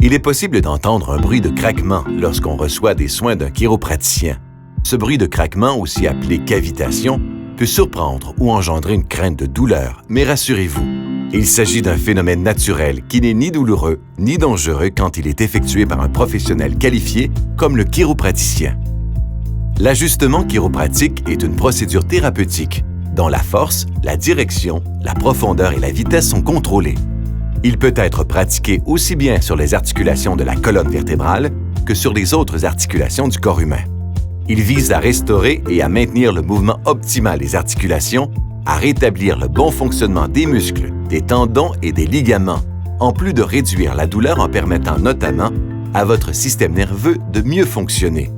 Il est possible d'entendre un bruit de craquement lorsqu'on reçoit des soins d'un chiropraticien. Ce bruit de craquement, aussi appelé cavitation, peut surprendre ou engendrer une crainte de douleur, mais rassurez-vous, il s'agit d'un phénomène naturel qui n'est ni douloureux ni dangereux quand il est effectué par un professionnel qualifié comme le chiropraticien. L'ajustement chiropratique est une procédure thérapeutique dont la force, la direction, la profondeur et la vitesse sont contrôlées. Il peut être pratiqué aussi bien sur les articulations de la colonne vertébrale que sur les autres articulations du corps humain. Il vise à restaurer et à maintenir le mouvement optimal des articulations, à rétablir le bon fonctionnement des muscles, des tendons et des ligaments, en plus de réduire la douleur en permettant notamment à votre système nerveux de mieux fonctionner.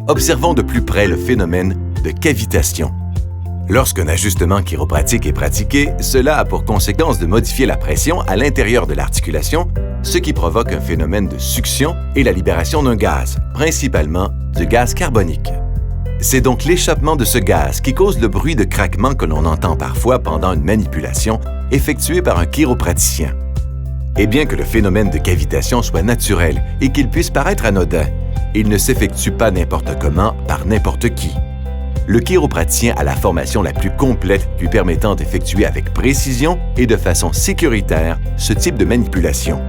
Observons de plus près le phénomène de cavitation. Lorsqu'un ajustement chiropratique est pratiqué, cela a pour conséquence de modifier la pression à l'intérieur de l'articulation, ce qui provoque un phénomène de succion et la libération d'un gaz, principalement du gaz carbonique. C'est donc l'échappement de ce gaz qui cause le bruit de craquement que l'on entend parfois pendant une manipulation effectuée par un chiropraticien. Et bien que le phénomène de cavitation soit naturel et qu'il puisse paraître anodin, il ne s'effectue pas n'importe comment par n'importe qui. Le chiropraticien a la formation la plus complète lui permettant d'effectuer avec précision et de façon sécuritaire ce type de manipulation.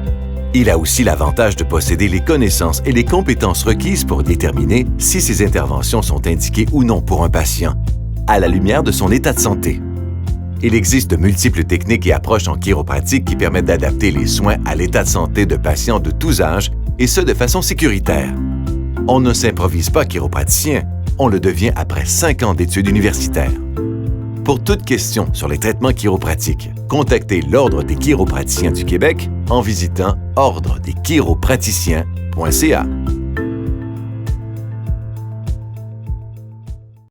Il a aussi l'avantage de posséder les connaissances et les compétences requises pour déterminer si ces interventions sont indiquées ou non pour un patient, à la lumière de son état de santé. Il existe de multiples techniques et approches en chiropratique qui permettent d'adapter les soins à l'état de santé de patients de tous âges, et ce de façon sécuritaire. On ne s'improvise pas chiropraticien, on le devient après 5 ans d'études universitaires. Pour toute question sur les traitements chiropratiques, contactez l'Ordre des chiropraticiens du Québec en visitant ordredeschiropraticiens.ca.